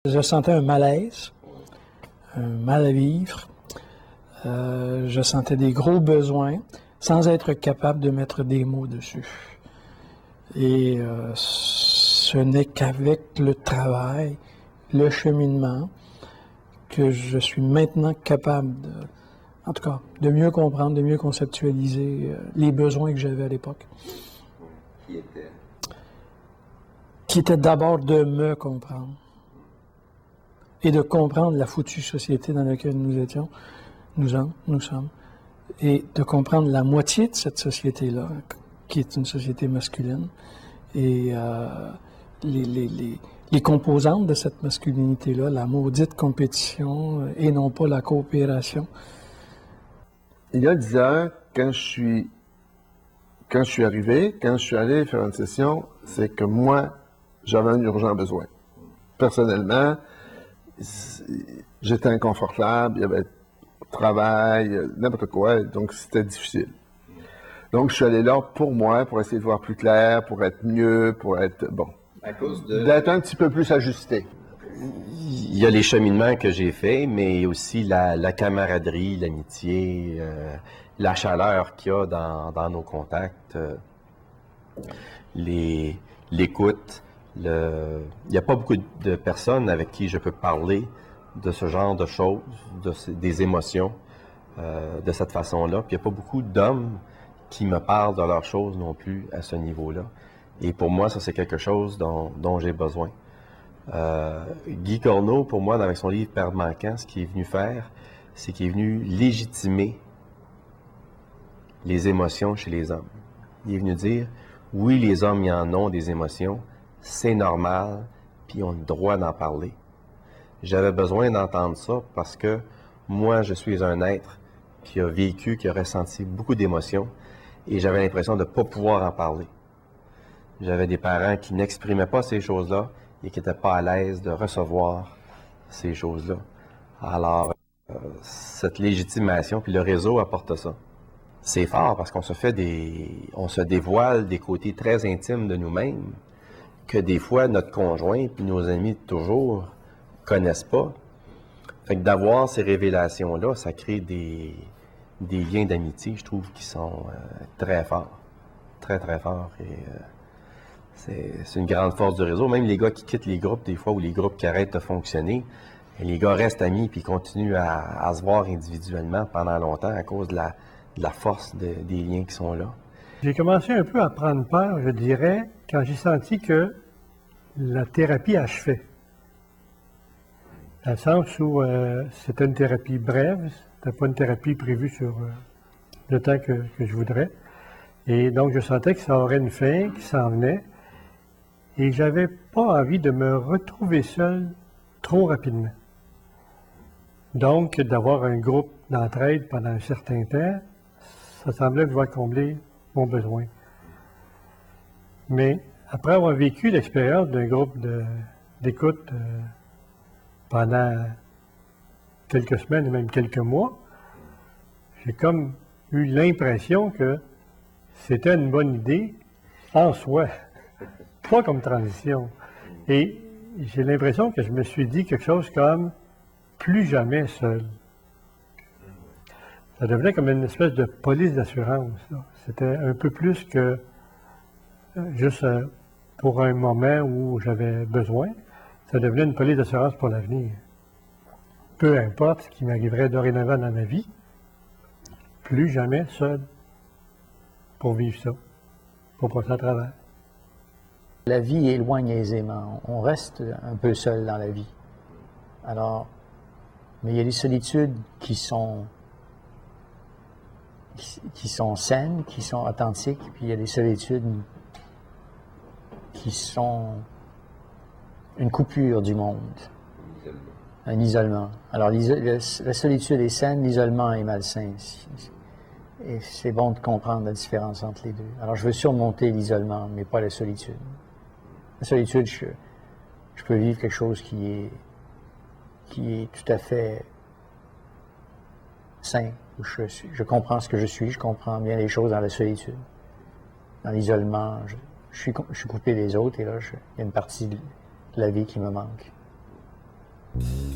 Je sentais un malaise, un mal à vivre. Je sentais des gros besoins sans être capable de mettre des mots dessus. Et ce n'est qu'avec le travail, le cheminement, que je suis maintenant capable de, en tout cas, de mieux comprendre, de mieux conceptualiser les besoins que j'avais à l'époque. Qui était d'abord de me comprendre et de comprendre la foutue société dans laquelle nous étions, nous sommes, et de comprendre la moitié de cette société-là, qui est une société masculine, et les composantes de cette masculinité-là, la maudite compétition et non pas la coopération. Il y a 10 ans, quand je suis arrivé, quand je suis allé faire une session, c'est que moi, j'avais un urgent besoin. Personnellement, j'étais inconfortable, il y avait travail, n'importe quoi, donc c'était difficile. Donc je suis allé là pour moi, pour essayer de voir plus clair, pour être mieux, pour être, bon, d'être un petit peu plus ajusté. Il y a les cheminements que j'ai faits, mais aussi la camaraderie, l'amitié, la chaleur qu'il y a dans nos contacts, l'écoute. Il n'y a pas beaucoup de personnes avec qui je peux parler de ce genre de choses, des émotions, de cette façon-là. Puis il n'y a pas beaucoup d'hommes qui me parlent de leurs choses non plus à ce niveau-là. Et pour moi, ça, c'est quelque chose dont j'ai besoin. Guy Corneau, pour moi, avec son livre Père manquant, ce qu'il est venu faire, c'est qu'il est venu légitimer les émotions chez les hommes. Il est venu dire, oui, les hommes, y en ont des émotions, c'est normal, puis ils ont le droit d'en parler. J'avais besoin d'entendre ça parce que moi, je suis un être qui a vécu, qui a ressenti beaucoup d'émotions, et j'avais l'impression de ne pas pouvoir en parler. J'avais des parents qui n'exprimaient pas ces choses-là et qui n'étaient pas à l'aise de recevoir ces choses-là. Alors, cette légitimation, puis le réseau apporte ça. C'est fort parce qu'on se dévoile des côtés très intimes de nous-mêmes que des fois notre conjoint puis nos amis de toujours connaissent pas. Fait que d'avoir ces révélations-là, ça crée des liens d'amitié, je trouve, qui sont très forts. Très, très forts. Et c'est une grande force du réseau. Même les gars qui quittent les groupes, des fois, ou les groupes qui arrêtent de fonctionner, les gars restent amis puis continuent à se voir individuellement pendant longtemps à cause de la force des liens qui sont là. J'ai commencé un peu à prendre peur, je dirais, quand j'ai senti que la thérapie achevait. Dans le sens où c'était une thérapie brève, c'était pas une thérapie prévue sur le temps que je voudrais. Et donc, je sentais que ça aurait une fin, qui s'en venait. Et j'avais pas envie de me retrouver seul trop rapidement. Donc, d'avoir un groupe d'entraide pendant un certain temps, ça semblait pouvoir combler mon besoin. Mais après avoir vécu l'expérience d'un groupe d'écoute pendant quelques semaines et même quelques mois, j'ai comme eu l'impression que c'était une bonne idée en soi, pas comme transition. Et j'ai l'impression que je me suis dit quelque chose comme « plus jamais seul ». Ça devenait comme une espèce de police d'assurance. C'était un peu plus que juste pour un moment où j'avais besoin. Ça devenait une police d'assurance pour l'avenir. Peu importe ce qui m'arriverait dorénavant dans ma vie, plus jamais seul pour vivre ça, pour passer à travers. La vie éloigne aisément. On reste un peu seul dans la vie. Alors, mais il y a des solitudes qui sont saines, qui sont authentiques, puis il y a des solitudes qui sont une coupure du monde, un isolement. Alors, la solitude est saine, l'isolement est malsain. Et c'est bon de comprendre la différence entre les deux. Alors, je veux surmonter l'isolement, mais pas la solitude. La solitude, je peux vivre quelque chose qui est tout à fait sain. Je comprends ce que je suis, je comprends bien les choses dans la solitude. Dans l'isolement, je suis coupé des autres et là, il y a une partie de la vie qui me manque. Thank